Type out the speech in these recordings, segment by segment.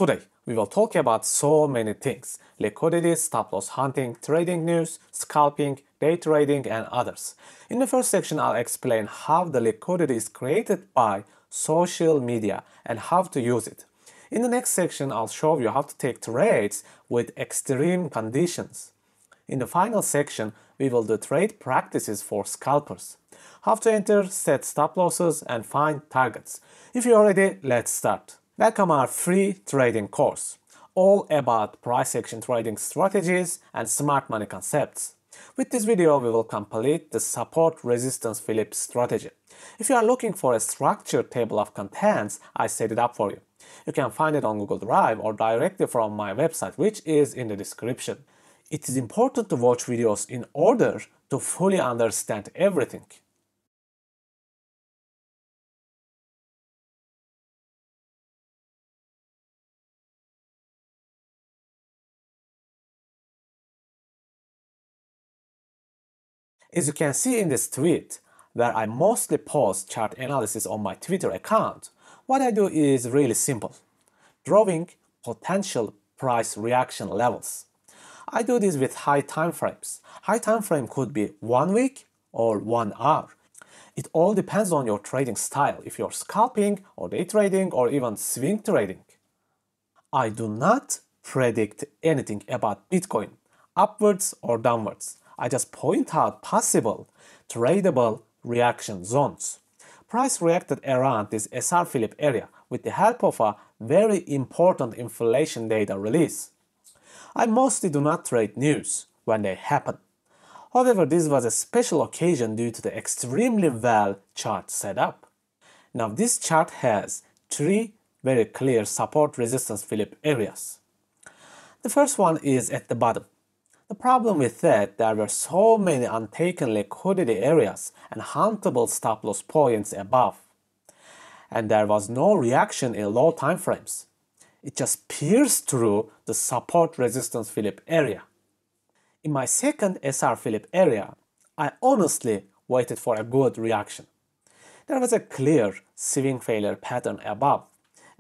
Today, we will talk about so many things: liquidity, stop-loss hunting, trading news, scalping, day trading, and others. In the first section, I'll explain how the liquidity is created by social media and how to use it. In the next section, I'll show you how to take trades with extreme conditions. In the final section, we will do trade practices for scalpers. How to enter, set stop losses, and find targets. If you're ready, let's start. Welcome our free trading course, all about price action trading strategies and smart money concepts. With this video, we will complete the support resistance flip strategy. If you are looking for a structured table of contents, I set it up for you. You can find it on Google Drive or directly from my website, which is in the description. It is important to watch videos in order to fully understand everything. As you can see in this tweet, where I mostly post chart analysis on my Twitter account, what I do is really simple: drawing potential price reaction levels. I do this with high time frames. High time frame could be 1 week or 1 hour. It all depends on your trading style, if you're scalping or day trading or even swing trading. I do not predict anything about Bitcoin, upwards or downwards. I just point out possible tradable reaction zones. Price reacted around this SR flip area with the help of a very important inflation data release. I mostly do not trade news when they happen. However, this was a special occasion due to the extremely well chart setup. Now this chart has 3 very clear support resistance flip areas. The first one is at the bottom. The problem with that, there were so many untaken liquidity areas and huntable stop loss points above. And there was no reaction in low time frames. It just pierced through the support resistance flip area. In my second SR flip area, I honestly waited for a good reaction. There was a clear swing failure pattern above,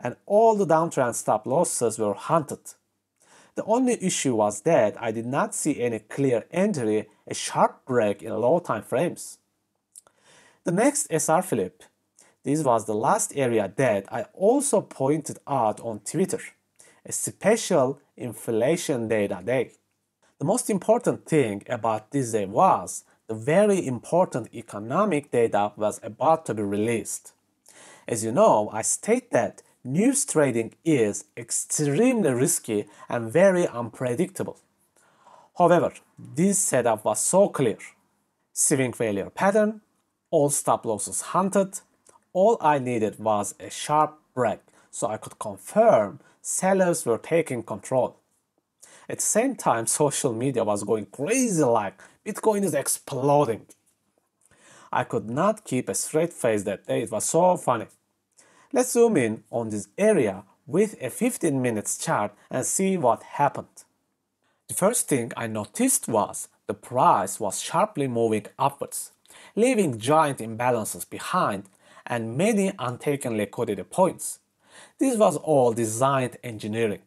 and all the downtrend stop losses were hunted. The only issue was that I did not see any clear entry, a sharp break in low time frames. The next SR flip, this was the last area that I also pointed out on Twitter, a special inflation data day. The most important thing about this day was the very important economic data was about to be released. As you know, I state that news trading is extremely risky and very unpredictable. However, this setup was so clear. Swing failure pattern, all stop losses hunted. All I needed was a sharp break so I could confirm sellers were taking control. At the same time, social media was going crazy like Bitcoin is exploding. I could not keep a straight face that day, it was so funny. Let's zoom in on this area with a 15 minutes chart and see what happened. The first thing I noticed was the price was sharply moving upwards, leaving giant imbalances behind and many untaken liquidity points. This was all designed engineering,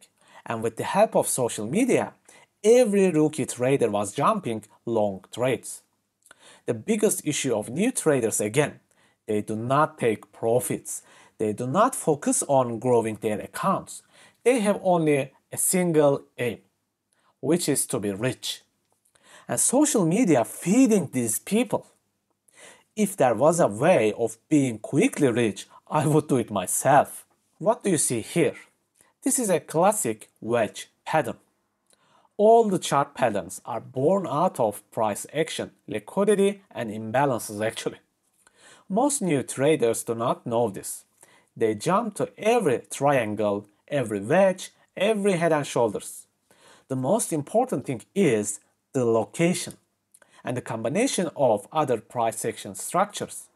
and with the help of social media, every rookie trader was jumping long trades. The biggest issue of new traders, again, they do not take profits. They do not focus on growing their accounts. They have only a single aim, which is to be rich. And social media feeding these people. If there was a way of being quickly rich, I would do it myself. What do you see here? This is a classic wedge pattern. All the chart patterns are born out of price action, liquidity, and imbalances actually. Most new traders do not know this. They jump to every triangle, every wedge, every head and shoulders. The most important thing is the location and the combination of other price action structures.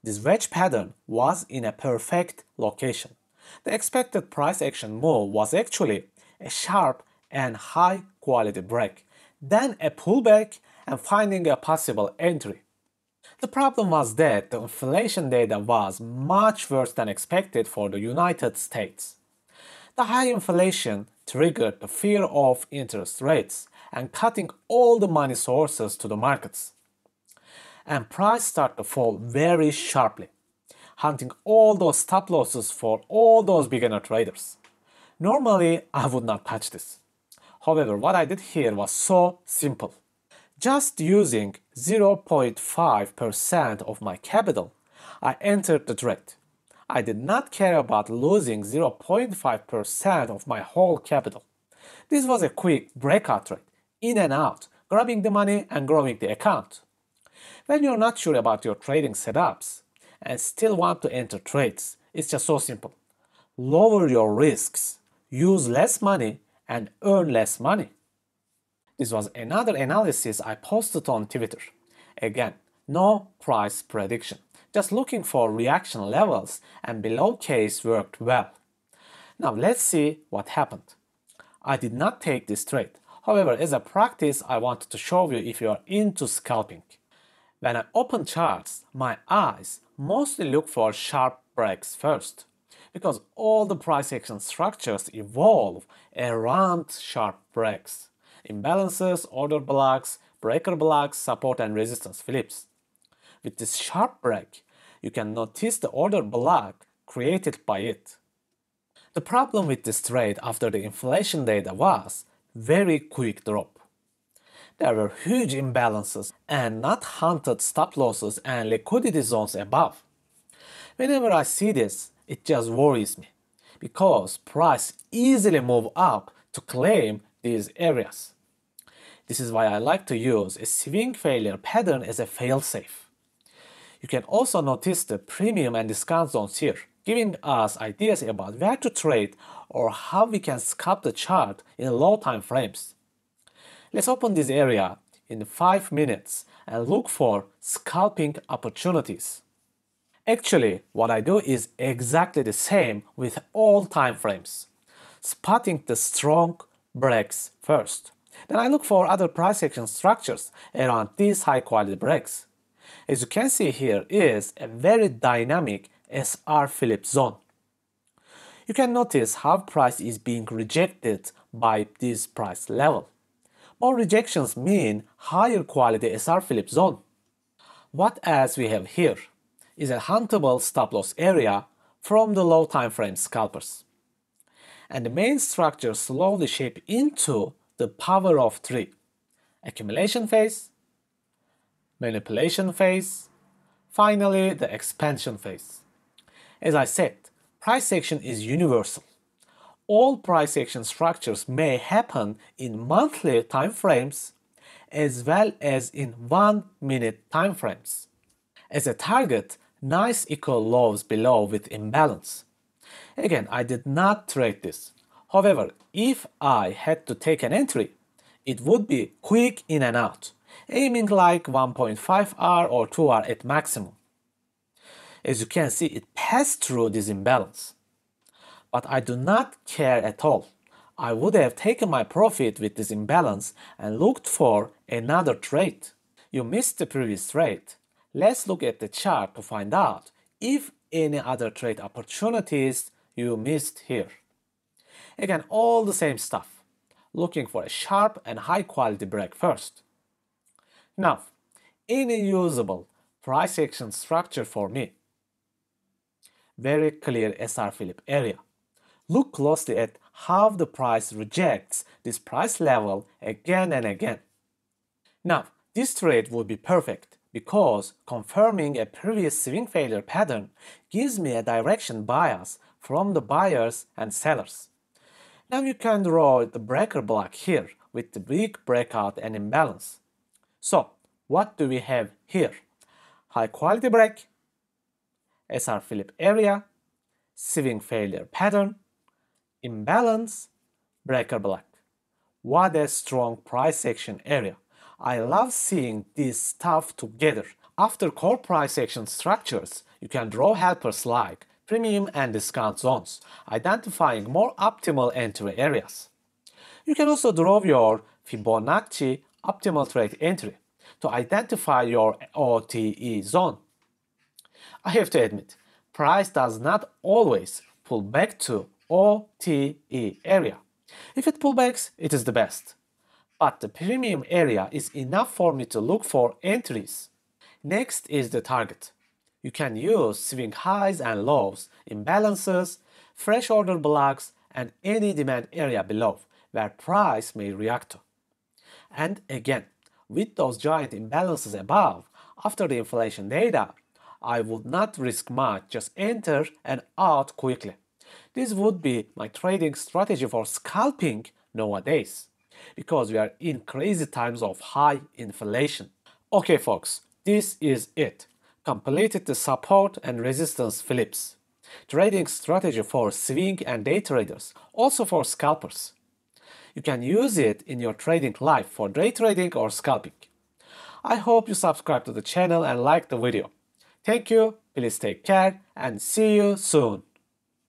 This wedge pattern was in a perfect location. The expected price action move was actually a sharp and high quality break, then a pullback and finding a possible entry. The problem was that the inflation data was much worse than expected for the United States. The high inflation triggered the fear of interest rates and cutting all the money sources to the markets. And price started to fall very sharply, hunting all those stop losses for all those beginner traders. Normally, I would not touch this. However, what I did here was so simple. Just using 0.5% of my capital, I entered the trade. I did not care about losing 0.5% of my whole capital. This was a quick breakout trade, in and out, grabbing the money and growing the account. When you're not sure about your trading setups and still want to enter trades, it's just so simple. Lower your risks, use less money, and earn less money. This was another analysis I posted on Twitter. Again, no price prediction, just looking for reaction levels, and below case worked well. Now let's see what happened. I did not take this trade. However, as a practice, I wanted to show you if you are into scalping. When I open charts, my eyes mostly look for sharp breaks first, because all the price action structures evolve around sharp breaks. Imbalances, order blocks, breaker blocks, support and resistance flips. With this sharp break, you can notice the order block created by it. The problem with this trade after the inflation data was very quick drop. There were huge imbalances and not hunted stop losses and liquidity zones above. Whenever I see this, it just worries me because price easily move up to claim these areas. This is why I like to use a swing failure pattern as a failsafe. You can also notice the premium and discount zones here, giving us ideas about where to trade or how we can scalp the chart in low time frames. Let's open this area in 5 minutes and look for scalping opportunities. Actually, what I do is exactly the same with all time frames, spotting the strong breaks first. Then I look for other price action structures around these high quality breaks. As you can see here is a very dynamic SR flip zone. You can notice how price is being rejected by this price level. More rejections mean higher quality SR flip zone. What else we have here is a huntable stop loss area from the low time frame scalpers. And the main structure slowly shape into the power of three: accumulation phase, manipulation phase, finally the expansion phase. As I said, price action is universal. All price action structures may happen in monthly time frames as well as in 1 minute time frames. As a target, nice equal lows below with imbalance. Again, I did not trade this. However, if I had to take an entry, it would be quick in and out, aiming like 1.5 hour or 2 hour at maximum. As you can see, it passed through this imbalance. But I do not care at all. I would have taken my profit with this imbalance and looked for another trade. You missed the previous trade. Let's look at the chart to find out if any other trade opportunities you missed here. Again, all the same stuff. Looking for a sharp and high quality break first. Now, any usable price action structure for me. Very clear SR flip area. Look closely at how the price rejects this price level again and again. Now, this trade would be perfect because confirming a previous swing failure pattern gives me a direction bias from the buyers and sellers. Now you can draw the breaker block here with the weak breakout and imbalance. So, what do we have here? High quality break, SR flip area, swing failure pattern, imbalance, breaker block. What a strong price action area. I love seeing this stuff together. After core price action structures, you can draw helpers like premium and discount zones, identifying more optimal entry areas. You can also draw your Fibonacci optimal trade entry to identify your OTE zone. I have to admit, price does not always pull back to OTE area. If it pullbacks, it is the best. But the premium area is enough for me to look for entries. Next is the target. You can use swing highs and lows, imbalances, fresh order blocks, and any demand area below where price may react to. And again, with those giant imbalances above, after the inflation data, I would not risk much, just enter and out quickly. This would be my trading strategy for scalping nowadays, because we are in crazy times of high inflation. Okay folks, this is it. Completed the support and resistance flips. Trading strategy for swing and day traders, also for scalpers. You can use it in your trading life for day trading or scalping. I hope you subscribe to the channel and like the video. Thank you, please take care and see you soon.